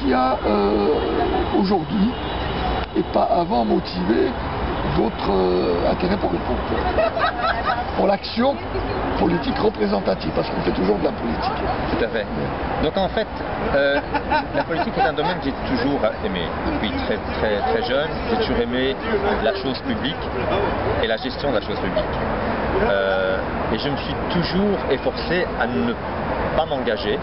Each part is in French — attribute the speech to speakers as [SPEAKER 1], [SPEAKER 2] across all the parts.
[SPEAKER 1] qui a aujourd'hui, et pas avant, motivé d'autres intérêts pour l'action politique représentative, parce qu'on fait toujours de la politique.
[SPEAKER 2] Tout à fait. Donc en fait, la politique est un domaine que j'ai toujours aimé. Depuis très jeune, j'ai toujours aimé la chose publique et la gestion de la chose publique. Et je me suis toujours efforcé à ne pas m'engager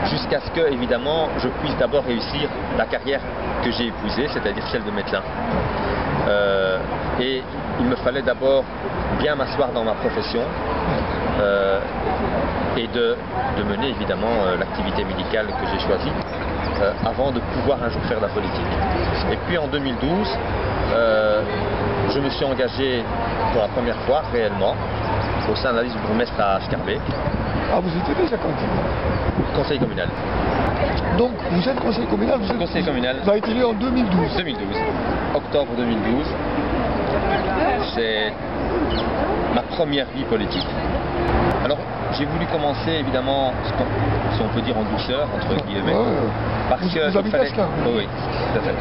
[SPEAKER 2] jusqu'à ce que, évidemment, je puisse d'abord réussir la carrière que j'ai épousée, c'est-à-dire celle de médecin. Et il me fallait d'abord bien m'asseoir dans ma profession et de mener évidemment l'activité médicale que j'ai choisie avant de pouvoir un jour faire de la politique. Et puis en 2012, je me suis engagé pour la première fois réellement au sein de la liste du bourgmestre à Scarbeck.
[SPEAKER 1] Ah, vous étiez déjà candidat?
[SPEAKER 2] Conseil communal.
[SPEAKER 1] Donc, vous êtes conseiller communal,
[SPEAKER 2] Conseil communal.
[SPEAKER 1] Vous avez été élu en 2012.
[SPEAKER 2] 2012. Octobre 2012. C'est ma première vie politique. Alors, j'ai voulu commencer évidemment, si on peut dire en douceur, entre guillemets. Parce que
[SPEAKER 1] vous habitez à Scarbeck?
[SPEAKER 2] Oui, tout à fait.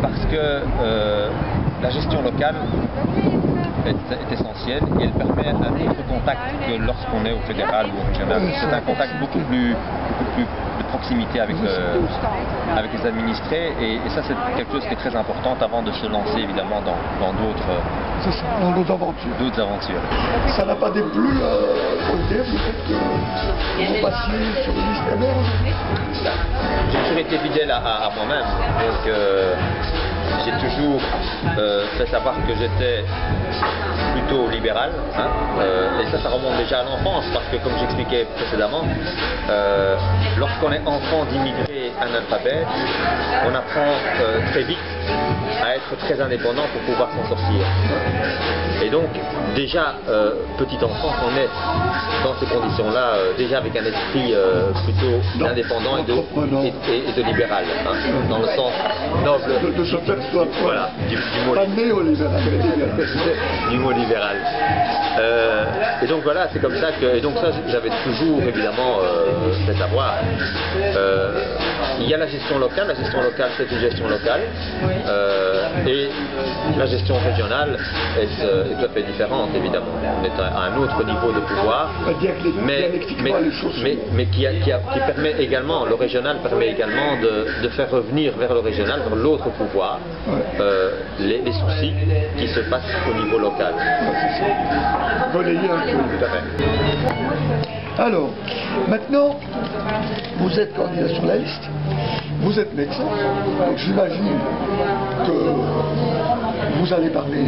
[SPEAKER 2] Parce que la gestion locale est essentielle et elle permet un autre contact que lorsqu'on est au fédéral ou au régional. C'est un contact beaucoup plus de proximité avec les administrés et ça c'est quelque chose qui est très important avant de se lancer évidemment dans d'autres aventures.
[SPEAKER 1] Ça n'a pas déplu au le fait que vous passiez sur une liste MR aujourd'hui?
[SPEAKER 2] J'ai toujours été fidèle à moi-même, donc j'ai toujours fait savoir que j'étais plutôt libéral, hein, et ça remonte déjà à l'enfance, parce que comme j'expliquais précédemment, lorsqu'on est enfant d'immigrés analphabètes, on apprend très vite à être très indépendant pour pouvoir s'en sortir. Et donc, déjà, petit enfant, on est dans ces conditions-là, déjà avec un esprit plutôt indépendant et de libéral, hein, dans le sens noble
[SPEAKER 1] de se percevoir,
[SPEAKER 2] voilà, du mot
[SPEAKER 1] pas néolibéral,
[SPEAKER 2] du mot libéral. Et donc voilà, c'est comme ça que, et donc ça j'avais toujours évidemment fait savoir. Il y a la gestion locale c'est une gestion locale, et la gestion régionale est tout à fait différente évidemment. On est à un autre niveau de pouvoir, mais qui permet également, le régional permet également de faire revenir vers le régional, vers l'autre pouvoir, les soucis qui se passent au niveau local.
[SPEAKER 1] Relayer un peu.
[SPEAKER 2] Tout à fait.
[SPEAKER 1] Alors, maintenant, vous êtes candidat sur la liste, vous êtes médecin, donc j'imagine que vous allez parler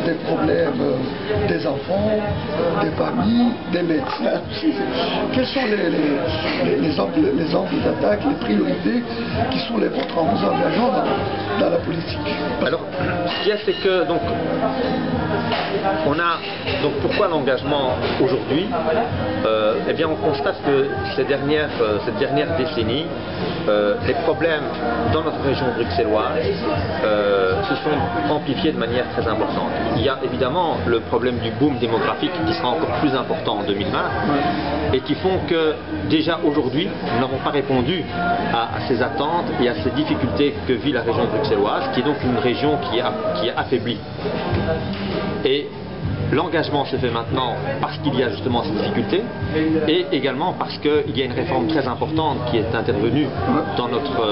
[SPEAKER 1] des problèmes des enfants, des familles, des médecins. Quels sont les angles d'attaque, les priorités qui sont les vôtres en vous engageant dans la politique?
[SPEAKER 2] Alors, ce qu'il y a, c'est que donc pourquoi l'engagement aujourd'hui? Eh bien, on constate que cette dernière décennie, les problèmes dans notre région bruxelloise se sont amplifiés de manière très importante. Il y a évidemment le problème du boom démographique qui sera encore plus important en 2020 et qui font que déjà aujourd'hui, nous n'avons pas répondu à ces attentes et à ces difficultés que vit la région bruxelloise, qui est donc une région qui est affaiblie. Et l'engagement se fait maintenant parce qu'il y a justement ces difficultés et également parce qu'il y a une réforme très importante qui est intervenue dans notre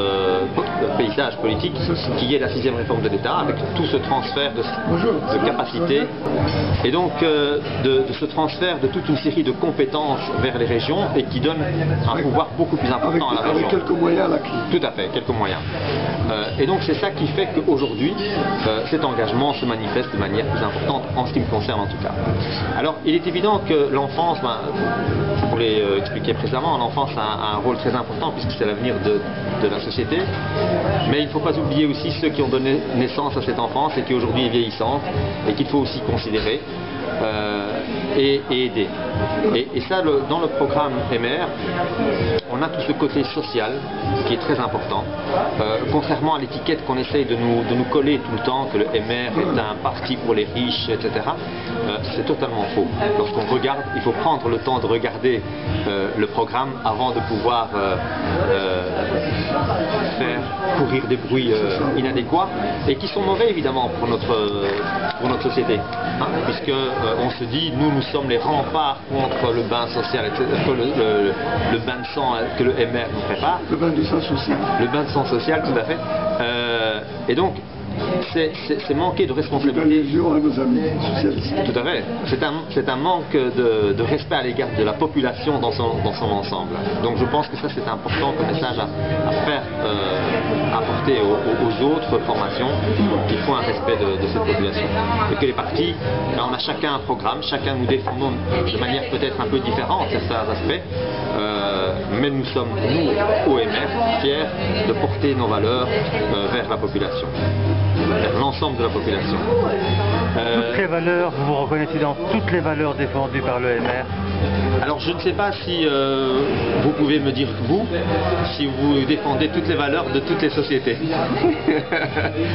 [SPEAKER 2] paysage politique, qui est la 6e réforme de l'État, avec tout ce transfert de capacités et donc de ce transfert de toute une série de compétences vers les régions et qui donne un pouvoir beaucoup plus important à la région.
[SPEAKER 1] Avec quelques moyens à la clé.
[SPEAKER 2] Tout à fait, quelques moyens. Et donc c'est ça qui fait qu'aujourd'hui, cet engagement se manifeste de manière plus importante en ce qui me concerne en tout cas. Alors il est évident que l'enfance, je vous l'ai expliqué précédemment, l'enfance a un rôle très important puisque c'est l'avenir de la société, mais il ne faut pas oublier aussi ceux qui ont donné naissance à cette enfance et qui aujourd'hui est vieillissante et qu'il faut aussi considérer et aider. Et ça, dans le programme MR, on a tout ce côté social qui est très important. Contrairement à l'étiquette qu'on essaye de nous coller tout le temps, que le MR est un parti pour les riches, etc. C'est totalement faux. Lorsqu'on regarde, il faut prendre le temps de regarder le programme avant de pouvoir faire courir des bruits inadéquats et qui sont mauvais évidemment pour notre société. Hein, puisque on se dit, nous sommes les remparts contre le bain social, etc., le bain de sang que le MR nous prépare.
[SPEAKER 1] Le bain de sang social.
[SPEAKER 2] Le bain de sang social, tout à fait. Et donc, c'est manquer de responsabilité.
[SPEAKER 1] À nos amis socialistes.
[SPEAKER 2] Tout à fait. C'est un manque de respect à l'égard de la population dans son ensemble. Donc je pense que ça c'est important comme message à faire apporter aux autres formations qu'il faut un respect de cette population. Et que les partis, on a chacun un programme, chacun nous défendons de manière peut-être un peu différente certains aspects, mais nous sommes, nous, OMR, fiers de porter nos valeurs vers la population. L'ensemble de la population.
[SPEAKER 3] Toutes les valeurs, vous vous reconnaissez dans toutes les valeurs défendues par le MR?
[SPEAKER 2] Alors je ne sais pas si vous pouvez me dire vous, si vous défendez toutes les valeurs de toutes les sociétés.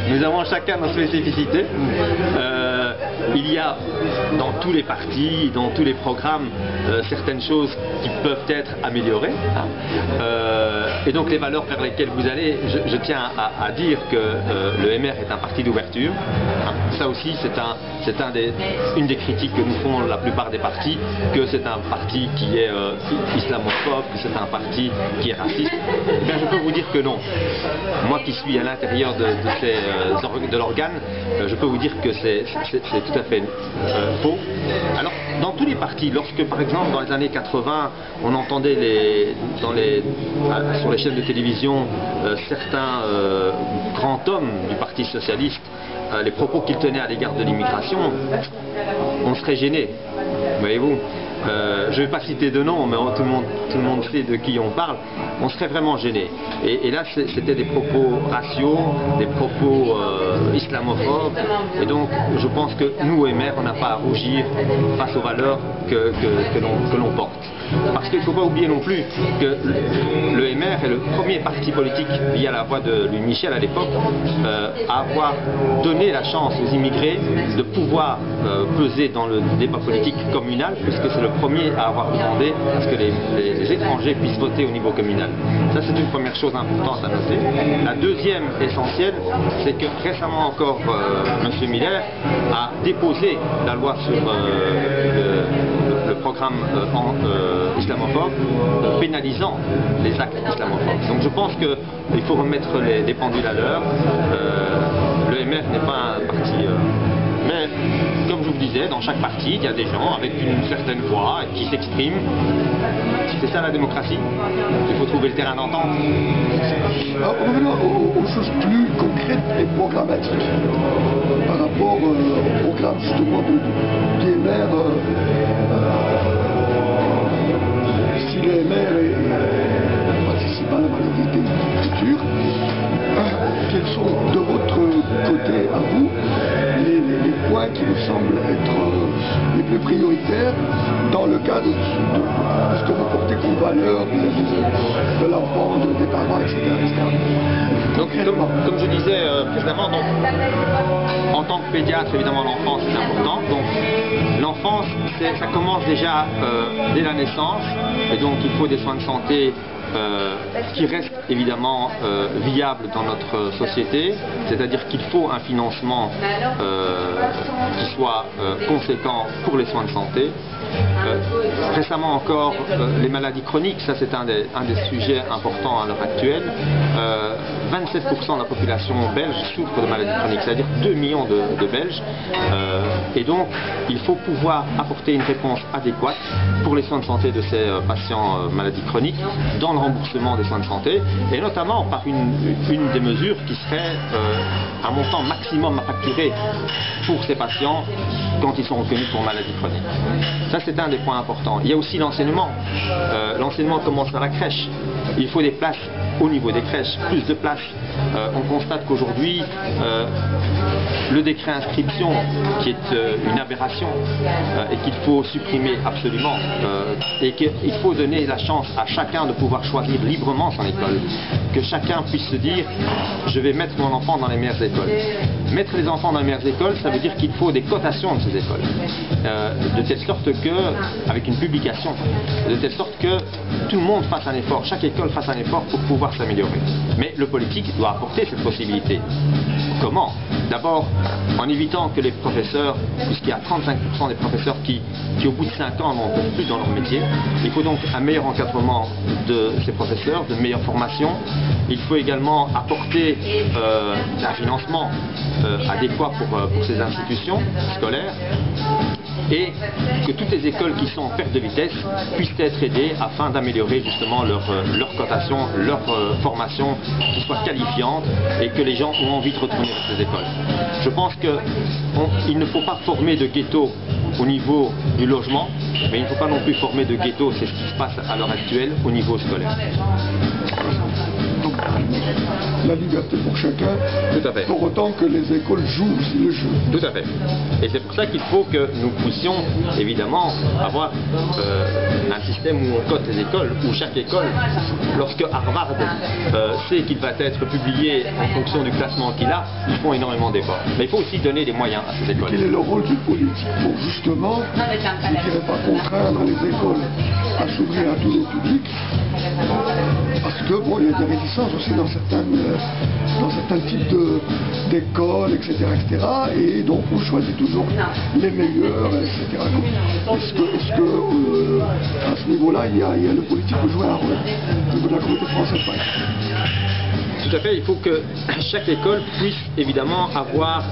[SPEAKER 2] Nous avons chacun nos spécificités. Il y a dans tous les partis, dans tous les programmes, certaines choses qui peuvent être améliorées. Et donc les valeurs vers lesquelles vous allez, je tiens à dire que le MR est un parti d'ouverture. Ça aussi c'est une des critiques que nous font la plupart des partis, que c'est un parti qui est islamophobe, que c'est un parti qui est raciste. Eh bien, je peux vous dire que non. Moi qui suis à l'intérieur de l'organe, je peux vous dire que c'est tout à fait faux. Alors, dans tous les partis, lorsque par exemple dans les années 80, on entendait sur les chaînes de télévision certains grands hommes du Parti socialiste, les propos qu'ils tenaient à l'égard de l'immigration, on serait gêné, voyez-vous. Je ne vais pas citer de nom, mais tout le monde sait de qui on parle. On serait vraiment gêné. Et là, c'était des propos raciaux, des propos islamophobes. Et donc, je pense que nous, MR, on n'a pas à rougir face aux valeurs que l'on porte. Parce qu'il ne faut pas oublier non plus que le MR est le premier parti politique, via la voix de Louis Michel à l'époque, à avoir donné la chance aux immigrés de pouvoir peser dans le débat politique communal, puisque c'est le premier à avoir demandé à ce que les étrangers puissent voter au niveau communal. Ça, c'est une première chose importante à noter. La deuxième essentielle, c'est que récemment encore, M. Miller a déposé la loi sur le programme islamophobe, pénalisant les actes islamophobes. Donc je pense qu'il faut remettre les pendules à l'heure. Le MR n'est pas un parti... mais comme je vous disais, dans chaque parti, il y a des gens avec une certaine voix qui s'expriment. C'est ça la démocratie. Il faut trouver le terrain d'entente.
[SPEAKER 1] Alors revenons aux choses plus concrètes et programmatiques. Par rapport au programme justement du MR, si le MR participe à la majorité future, quels sont de votre côté à vous les points qui vous semblent être les plus prioritaires dans le cadre de ce que vous portez comme valeur de l'enfant, des parents, etc.
[SPEAKER 2] Donc, comme je disais précédemment, donc, en tant que pédiatre, évidemment, l'enfance est important. Donc, l'enfance, ça commence déjà dès la naissance, et donc il faut des soins de santé qui restent évidemment viables dans notre société, c'est-à-dire qu'il faut un financement qui soit conséquent pour les soins de santé. Récemment encore, les maladies chroniques, ça c'est un des sujets importants à l'heure actuelle. 27% de la population belge souffre de maladies chroniques, c'est-à-dire 2 millions de Belges. Et donc, il faut pouvoir apporter une réponse adéquate pour les soins de santé de ces patients maladies chroniques, dans le remboursement des soins de santé, et notamment par une des mesures qui serait un montant maximum à facturer pour ces patients quand ils sont reconnus pour maladie chronique. Ça, c'est un des points importants. Il y a aussi l'enseignement. L'enseignement commence à la crèche. Il faut des places au niveau des crèches, plus de places. On constate qu'aujourd'hui, le décret inscription qui est une aberration et qu'il faut supprimer absolument et qu'il faut donner la chance à chacun de pouvoir choisir librement son école, que chacun puisse se dire je vais mettre mon enfant dans les meilleures écoles. Mettre les enfants dans les meilleures écoles, ça veut dire qu'il faut des cotations de ces écoles, de telle sorte que, avec une publication, de telle sorte que tout le monde fasse un effort, chaque école fasse un effort pour pouvoir s'améliorer. Mais le politique doit apporter cette possibilité. Comment? D'abord, en évitant que les professeurs, puisqu'il y a 35% des professeurs qui au bout de 5 ans n'en peuvent plus dans leur métier, il faut donc un meilleur encadrement de ces professeurs, de meilleure formation. Il faut également apporter un financement adéquat pour ces institutions scolaires et que toutes les écoles qui sont en perte de vitesse puissent être aidées afin d'améliorer justement leur cotation, leur formation qui soit qualifiante et que les gens ont envie de retourner dans ces écoles. Je pense qu'il ne faut pas former de ghettos au niveau du logement, mais il ne faut pas non plus former de ghettos, c'est ce qui se passe à l'heure actuelle au niveau scolaire.
[SPEAKER 1] Donc, la liberté pour chacun,
[SPEAKER 2] tout à fait.
[SPEAKER 1] Pour autant que les écoles jouent aussi le jeu.
[SPEAKER 2] Tout à fait. Et c'est pour ça qu'il faut que nous puissions évidemment avoir un système où on cote les écoles, où chaque école, lorsque Harvard sait qu'il va être publié en fonction du classement qu'il a, ils font énormément d'efforts. Mais il faut aussi donner des moyens à ces écoles.
[SPEAKER 1] Quel est le rôle du politique pour justement, je ne dirais pas contraindre les écoles à s'ouvrir à tous les publics, parce que bon, il y a des réticences aussi dans certains types d'écoles, etc., et donc on choisit toujours les meilleurs, etc. Est-ce que à ce niveau-là, il y a le politique peut jouer un rôle au niveau de la communauté française, par exemple?
[SPEAKER 2] Tout à fait, il faut que chaque école puisse évidemment avoir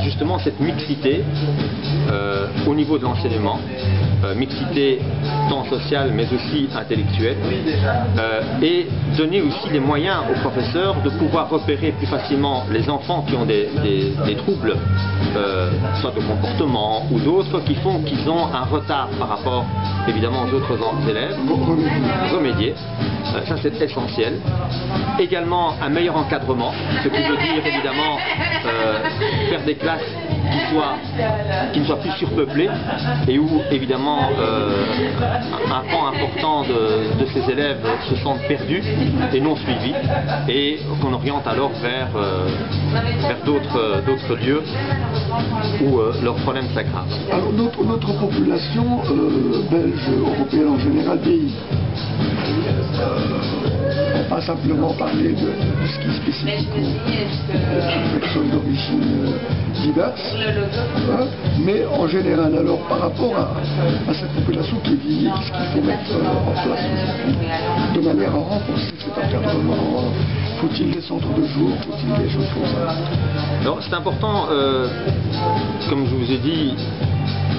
[SPEAKER 2] justement cette mixité au niveau de l'enseignement, mixité tant sociale mais aussi intellectuelle, et donner aussi les moyens aux professeurs de pouvoir repérer plus facilement les enfants qui ont des troubles, soit de comportement ou d'autres, qui font qu'ils ont un retard par rapport évidemment aux autres élèves, remédier. Ça c'est essentiel. Également un meilleur encadrement, ce qui veut dire évidemment faire des classes qui ne soient plus surpeuplées et où évidemment un pan important de ces élèves se sentent perdus et non suivis et qu'on oriente alors vers d'autres lieux où leurs problèmes s'aggravent.
[SPEAKER 1] Alors notre population belge, européenne en général, vieillit. On ne va pas simplement parler de ce qui est spécifique aux personnes d'origine diverses, hein, mais en général, alors par rapport à cette population qui vieillit, qu'est-ce qu'il faut mettre en place de manière à renforcer cet encadrement? Faut-il des centres de jour? Faut-il des choses comme ça?
[SPEAKER 2] Alors c'est important, comme je vous ai dit,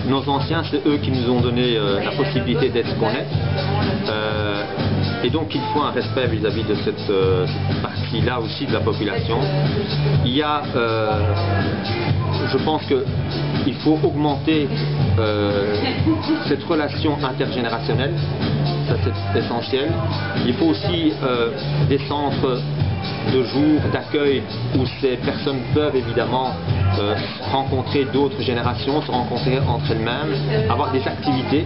[SPEAKER 2] nos anciens, c'est eux qui nous ont donné la possibilité d'être ce qu'on est. Et donc il faut un respect vis-à-vis de cette partie-là aussi de la population. Il y a, je pense qu'il faut augmenter cette relation intergénérationnelle, ça c'est essentiel. Il faut aussi des centres de jour, d'accueil, où ces personnes peuvent évidemment rencontrer d'autres générations, se rencontrer entre elles-mêmes, avoir des activités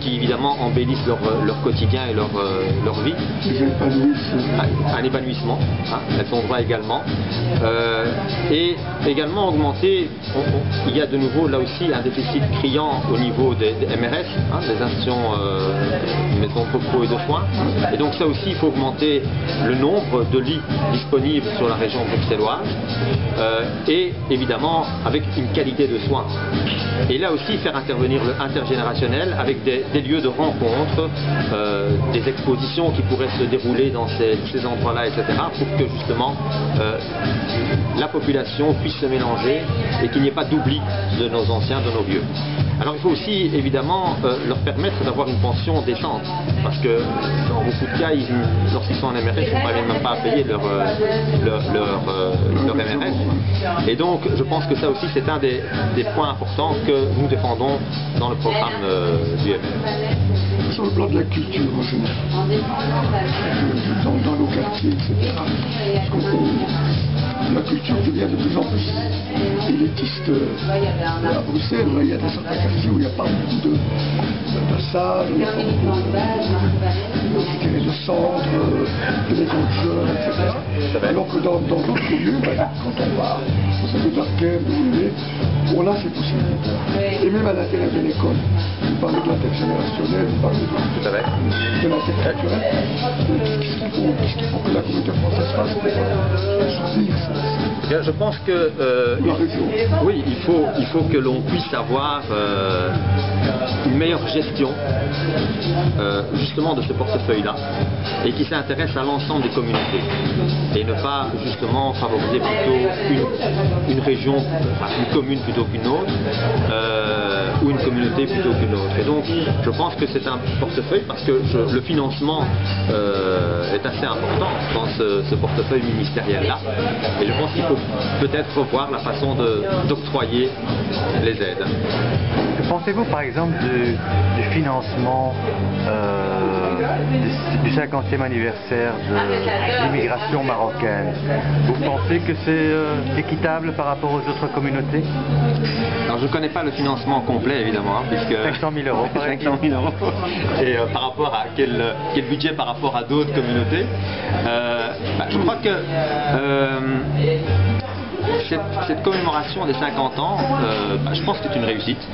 [SPEAKER 2] qui évidemment embellissent leur quotidien et leur vie. Un épanouissement, hein, elles ont droit également. Et également augmenter, il y a de nouveau là aussi un déficit criant au niveau des MRS, hein, des institutions maisons de repos et de soins. Et donc ça aussi, il faut augmenter le nombre de lits disponibles sur la région bruxelloise et évidemment avec une qualité de soins. Et là aussi faire intervenir le intergénérationnel avec des lieux de rencontre, des expositions qui pourraient se dérouler dans ces endroits-là, etc. pour que justement la population puisse se mélanger et qu'il n'y ait pas d'oubli de nos anciens, de nos vieux. Alors il faut aussi évidemment leur permettre d'avoir une pension décente, parce que dans beaucoup de cas, lorsqu'ils sont en MRS, ils ne parviennent même pas à payer leur MRS. Et donc je pense que ça aussi c'est un des points importants que nous défendons dans le programme du MRS.
[SPEAKER 1] Sur le plan de la culture en général, dans nos quartiers, etc. la culture devient de plus en plus élitiste. À Bruxelles, il y a certains quartiers où il n'y a pas beaucoup de salles, il n'y a pas beaucoup de centres, de maisons de jeunes, etc. Alors que dans d'autres communes, quand on va au centre de Darkem, on a ces possibilités. Et même à l'intérieur de l'école, vous parlez de l'intergénérationnel, vous parlez de l'interculturel. Qu'est-ce qu'il faut que la communauté française fasse pour soutenir ça?
[SPEAKER 2] Je pense que oui, il faut que l'on puisse avoir une meilleure gestion justement de ce portefeuille-là et qui s'intéresse à l'ensemble des communautés et ne pas justement favoriser plutôt une région, une commune plutôt qu'une autre ou une communauté plutôt qu'une autre. Et donc je pense que c'est un portefeuille parce que le financement est assez important dans ce portefeuille ministériel-là et je pense qu'il faut peut-être revoir la façon d'octroyer les aides.
[SPEAKER 3] Que pensez-vous par exemple du financement du 50e anniversaire de l'immigration marocaine? Vous pensez que c'est équitable par rapport aux autres communautés?
[SPEAKER 2] Alors je ne connais pas le financement complet évidemment, puisque
[SPEAKER 3] 500 000 euros par exemple.
[SPEAKER 2] 500 000 euros. Et par rapport à quel budget par rapport à d'autres communautés, je crois que cette commémoration des 50 ans, je pense que c'est une réussite.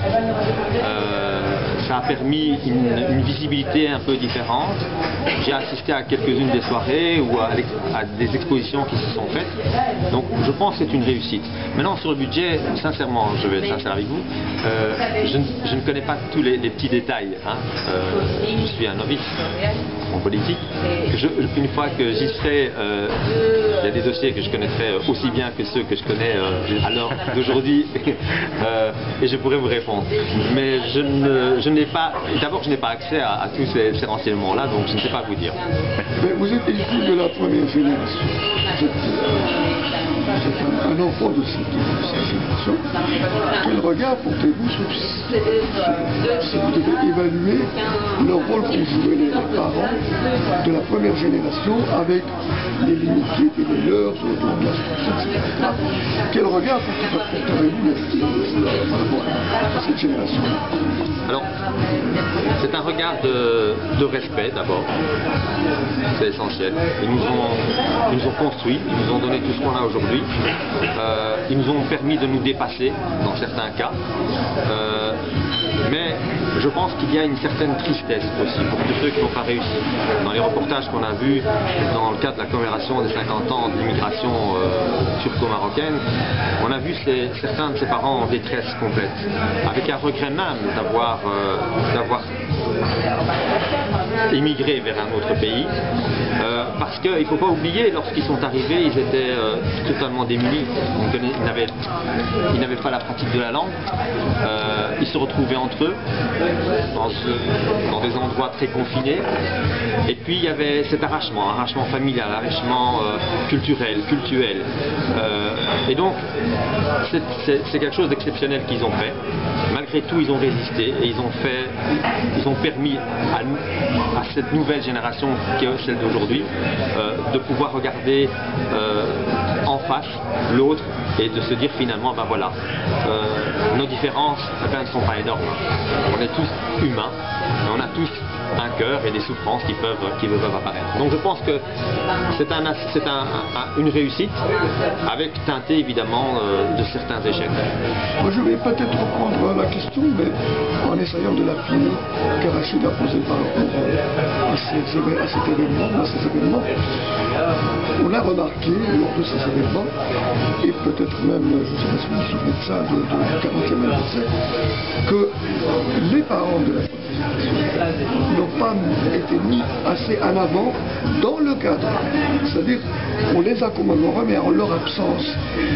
[SPEAKER 2] Ça a permis une visibilité un peu différente. J'ai assisté à quelques-unes des soirées ou à des expositions qui se sont faites. Donc je pense que c'est une réussite. Maintenant sur le budget, sincèrement, je vais être sincère avec vous, je ne connais pas tous les petits détails. Je suis un novice en politique. Une fois que j'y serai, il y a des dossiers que je connaîtrai aussi bien que ceux que je connais à l'heure d'aujourd'hui et je pourrais vous répondre. Mais je n'ai pas, d'abord je n'ai pas accès à tous ces renseignements-là, donc je ne sais pas vous dire.
[SPEAKER 1] Mais vous êtes issu de la première génération. Vous êtes un enfant de cette génération. Quel regard portez-vous sur si vous devez évaluer le rôle qu'ont joué les parents de la première génération avec les limites qui étaient les leurs sur le plan de l'instruction, etc. Quel regard porterez-vous par rapport à cette génération?
[SPEAKER 2] Alors, c'est un regard de respect d'abord, c'est essentiel. Ils nous ont construits, ils nous ont donné tout ce qu'on a aujourd'hui, ils nous ont permis de nous dépasser dans certains cas, mais je pense qu'il y a une certaine tristesse aussi pour tous ceux qui n'ont pas réussi. Dans les reportages qu'on a vus dans le cadre de la commémoration des 50 ans de l'immigration turco-marocaine, on a vu certains de ses parents en détresse complète, avec un regret même d'avoir émigré vers un autre pays, parce qu'il ne faut pas oublier, lorsqu'ils sont arrivés, ils étaient totalement démunis, ils n'avaient pas la pratique de la langue, ils se retrouvaient entre eux, dans des endroits très confinés, et puis il y avait cet arrachement familial, arrachement culturel, et donc c'est quelque chose d'exceptionnel qu'ils ont fait. Malgré tout, ils ont résisté et ils ont permis à cette nouvelle génération qui est celle d'aujourd'hui de pouvoir regarder en face l'autre et de se dire finalement, ben voilà, nos différences ne sont pas énormes. On est tous humains, et on a tous un cœur et des souffrances qui peuvent apparaître. Donc je pense que c'est une réussite, avec teinté évidemment de certains échecs.
[SPEAKER 1] Moi je vais peut-être reprendre la question, mais en essayant de l'affiner que Rachid a posé par rapport à ces événements. On a remarqué lors de ces événements, et peut-être même, je ne sais pas si vous vous souvenez de ça, du 40e anniversaire, que les parents de la n'ont pas été mis assez en avant dans le cadre. C'est-à-dire, on les a commémorés, mais en leur absence.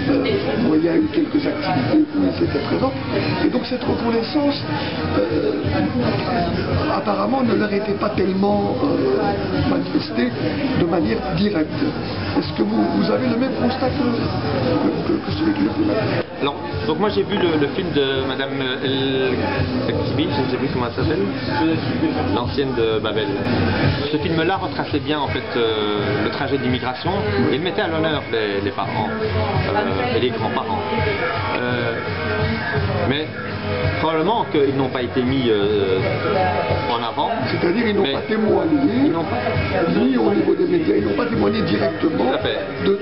[SPEAKER 1] Il y a eu quelques activités où ils étaient présents. Et donc cette reconnaissance, apparemment, ne leur était pas tellement manifestée de manière directe. Est-ce que vous avez le même constat que celui qui l'a fait?
[SPEAKER 2] Alors, donc moi j'ai vu le film de Madame El-Khazibi, je ne sais plus comment elle s'appelle, l'ancienne de Babel. Ce film-là retraçait bien en fait le trajet d'immigration et mettait à l'honneur les parents et les grands-parents. Mais probablement qu'ils n'ont pas été mis en avant.
[SPEAKER 1] C'est-à-dire ils n'ont pas témoigné, ni au niveau des médias, ils n'ont pas témoigné directement de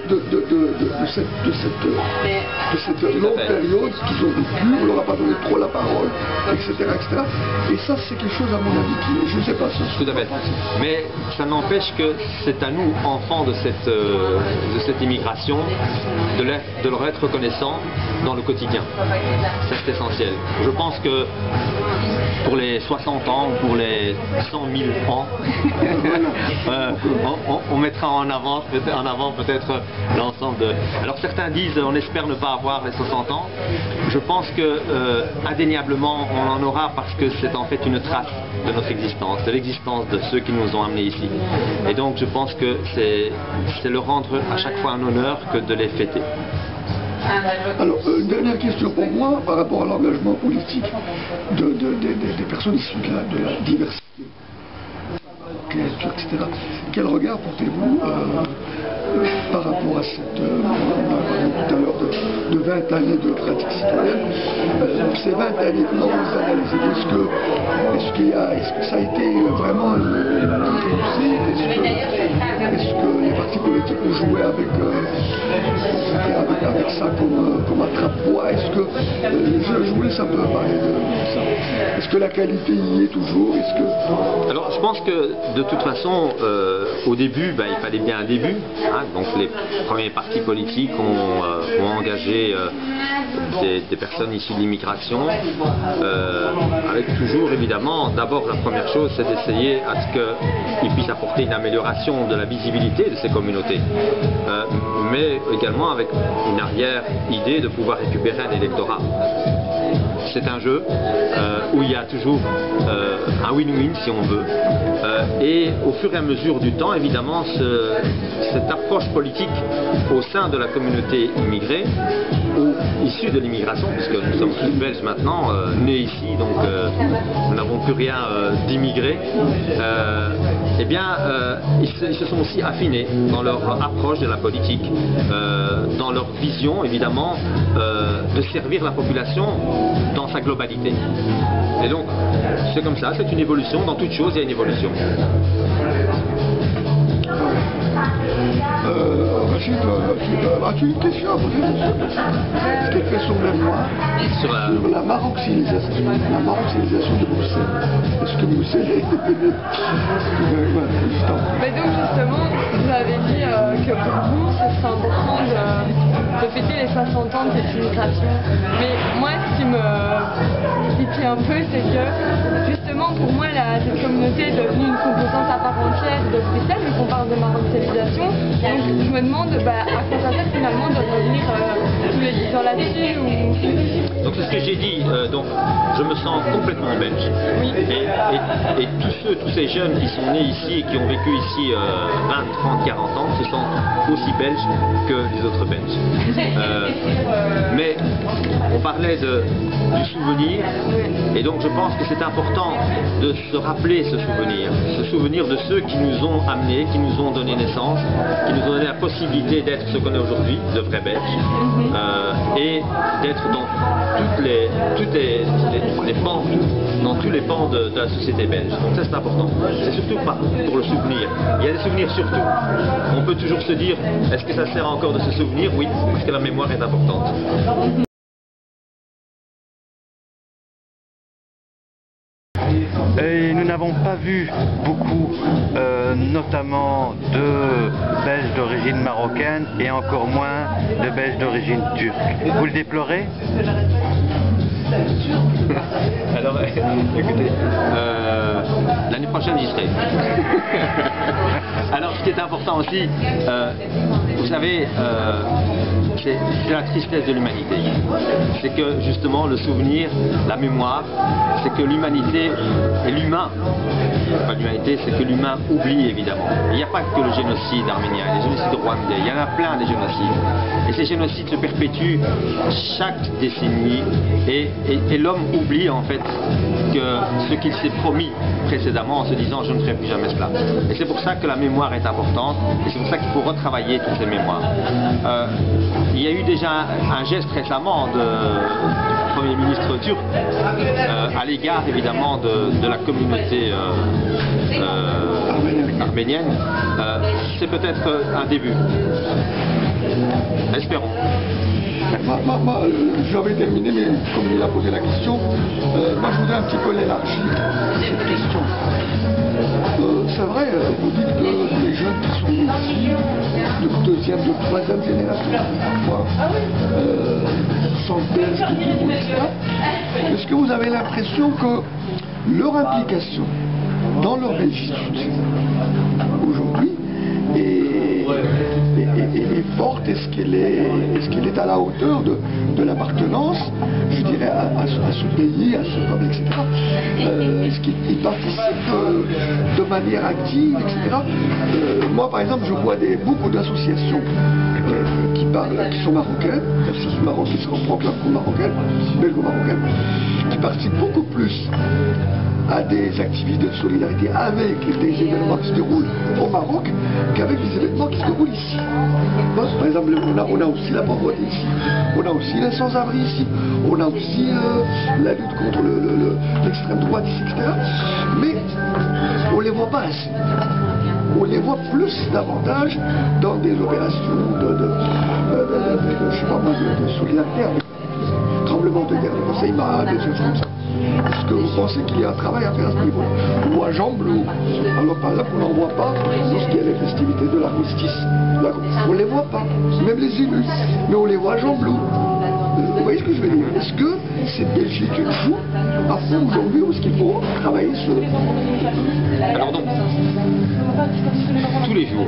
[SPEAKER 1] cette longue période qu'ils ont vécue, on ne leur a pas donné trop la parole, etc. Et ça c'est quelque chose à mon avis qui, je ne sais pas ce
[SPEAKER 2] Tout à fait. Mais ça n'empêche que c'est à nous, enfants de cette immigration, de leur être reconnaissants dans le quotidien. C'est essentiel. Je pense que pour les 60 ans, pour les 100 000 ans, on mettra en avant peut-être l'ensemble de... Alors certains disent, on espère ne pas avoir les 60 ans. Je pense que indéniablement on en aura parce que c'est en fait une trace de notre existence, de l'existence de ceux qui nous ont amenés ici. Et donc je pense que c'est leur rendre à chaque fois un honneur que de les fêter.
[SPEAKER 1] Alors, une dernière question pour moi par rapport à l'engagement politique des personnes issues de la diversité, etc. Quel regard portez-vous par rapport à cette, on a parlé tout à l'heure de 20 années de pratique citoyenne, ces 20 années, comment vous analysez? Est-ce que ça a été vraiment une réussite? Est-ce que les partis politiques ont joué avec ça comme attrape-poids? Est-ce que, je vous laisse un peu parler de ça. Est-ce que la qualité y est toujours?
[SPEAKER 2] Alors je pense que de toute façon, au début, il fallait bien un début. Hein, donc les premiers partis politiques ont engagé des personnes issues de l'immigration, avec toujours évidemment, d'abord la première chose c'est d'essayer à ce qu'ils puissent apporter une amélioration de la visibilité de ces communautés, mais également avec une arrière-idée de pouvoir récupérer un électorat. C'est un jeu où il y a toujours un win-win si on veut, et au fur et à mesure du temps évidemment cette approche politique au sein de la communauté immigrée ou issue de l'immigration, puisque nous sommes tous belges maintenant, nés ici, donc nous n'avons plus rien d'immigré, eh bien ils se sont aussi affinés dans leur approche de la politique, dans leur vision évidemment de servir la population dans sa globalité. Et donc c'est comme ça, c'est une évolution, dans toute chose il y a une évolution.
[SPEAKER 1] Rachid, as-tu une question à poser? Est-ce qu'elle fait son mémoire sur la maroxinisation de Bruxelles? Est-ce que Bruxelles est...
[SPEAKER 4] Donc justement, vous avez dit que pour vous, ce serait important de fêter les 60 ans de cette immigration. Mais moi, ce qui me titille un peu, c'est que justement, pour moi, cette communauté est devenue une composante à part entière de Bruxelles, vu qu'on parle de maroxinisation. Donc je me demande à quoi ça sert finalement de revenir tous les 10 ans là-dessus ou...
[SPEAKER 2] Donc c'est ce que j'ai dit, donc je me sens complètement belge.
[SPEAKER 4] Oui.
[SPEAKER 2] Et tous ces jeunes qui sont nés ici et qui ont vécu ici 20, 30, 40 ans se sentent aussi belges que les autres belges. Mais on parlait du souvenir, et donc je pense que c'est important de se rappeler ce souvenir de ceux qui nous ont amenés, qui nous ont donné naissance, qui nous ont donné la possibilité d'être ce qu'on est aujourd'hui, de vrais Belges, et d'être dans les pans, dans tous les pans de la société belge. Donc ça c'est important. C'est surtout pas pour le souvenir. Il y a des souvenirs surtout. On peut toujours se dire, est-ce que ça sert encore de se souvenir? Oui, parce que la mémoire est importante.
[SPEAKER 3] Et nous n'avons pas vu beaucoup, notamment de Belges d'origine marocaine et encore moins de Belges d'origine turque. Vous le déplorez?
[SPEAKER 2] Alors, écoutez, l'année prochaine j'y serai. Alors, ce qui est important aussi, vous savez, c'est la tristesse de l'humanité. C'est que justement le souvenir, la mémoire, c'est que l'humanité et l'humain, pas l'humanité, c'est que l'humain oublie évidemment. Il n'y a pas que le génocide arménien, les génocides rwandais, il y en a plein des génocides. Et ces génocides se perpétuent chaque décennie et l'homme oublie en fait que ce qu'il s'est promis précédemment en se disant je ne ferai plus jamais cela. Et c'est pour ça que la mémoire est importante et c'est pour ça qu'il faut retravailler toutes ces mémoires. Il y a eu déjà un geste récemment du Premier ministre turc à l'égard évidemment de la communauté arménienne. C'est peut-être un début. Espérons.
[SPEAKER 1] J'avais terminé, mais comme il a posé la question, moi je voudrais un petit peu l'élargir, cette question. C'est vrai, vous dites que les jeunes qui sont ici, de deuxième, de troisième génération, parfois, sont belges, etc. Est-ce que vous avez l'impression que leur implication dans leur Belgique aujourd'hui est forte? Est-ce qu'elle est à la hauteur de l'appartenance, je dirais, à ce pays, à ce peuple, etc. Est-ce qu'ils participent de manière active, etc. Moi, par exemple, je vois beaucoup d'associations qui sont marocaines, qui se proclament comme marocaines, belgo-marocaines, qui participent beaucoup plus à des activités de solidarité avec des événements qui se déroulent au Maroc qu'avec des événements qui se déroulent ici. Par exemple, on a aussi la pauvreté ici, on a aussi les sans-abri ici, on a aussi la lutte contre l'extrême droite ici, etc. Mais on ne les voit pas assez. On les voit plus davantage dans des opérations je sais pas moi, de solidarité, tremblement de terre, de Seima, des choses comme ça. Est-ce que vous pensez qu'il y a un travail à faire à ce niveau? Ou à Jean-Blou? Alors par exemple, on n'en voit pas lorsqu'il y a les festivités de l'armistice. On ne les voit pas, même les élus, mais on les voit à Jean-Blou. Vous voyez ce que je veux dire? Est-ce que cette Belgique joue à fond aujourd'hui ou est-ce qu'il faut travailler sur...
[SPEAKER 2] Alors donc, tous les jours,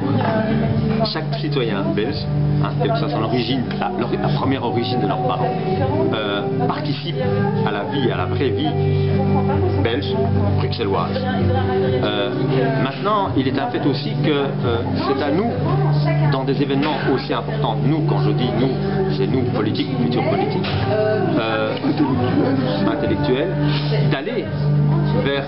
[SPEAKER 2] chaque citoyen belge, quelle que soit son origine, la première origine de leurs parents, participe à la vie, à la vraie vie belge, bruxelloise. Maintenant, il est un fait aussi que c'est à nous, dans des événements aussi importants, nous, quand je dis nous, c'est nous, politiques, futurs politiques, intellectuels, d'aller vers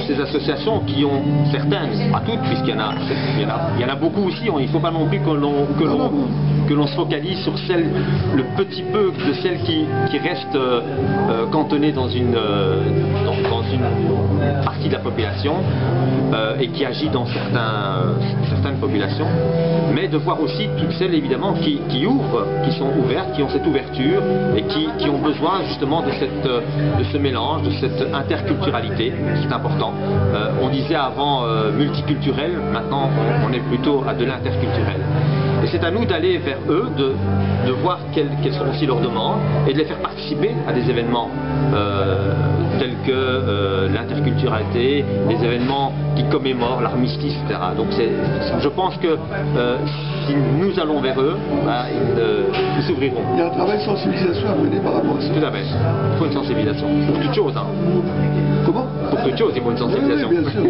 [SPEAKER 2] ces associations qui ont certaines, pas toutes, puisqu'il y en a beaucoup aussi, il ne faut pas non plus que l'on se focalise sur le petit peu de celles qui restent cantonnées dans une partie de la population et qui agit dans certaines populations, mais de voir aussi toutes celles évidemment qui ouvrent, qui sont ouvertes, qui ont cette ouverture et qui ont besoin justement de ce mélange, de cette interculturalité, c'est important. On disait avant multiculturel, maintenant on est plutôt à de l'interculturel. Et c'est à nous d'aller vers eux, de voir quelles sont aussi leurs demandes et de les faire participer à des événements tels que l'interculturalité, les événements qui commémorent l'armistice, etc. Donc je pense que si nous allons vers eux, ils s'ouvriront.
[SPEAKER 1] Il y a un travail de sensibilisation à mener par rapport à ça.
[SPEAKER 2] Tout à fait. Il faut une sensibilisation. Pour toute chose.
[SPEAKER 1] Comment?
[SPEAKER 2] Pour toute chose, il faut une sensibilisation.
[SPEAKER 1] Oui, bien sûr.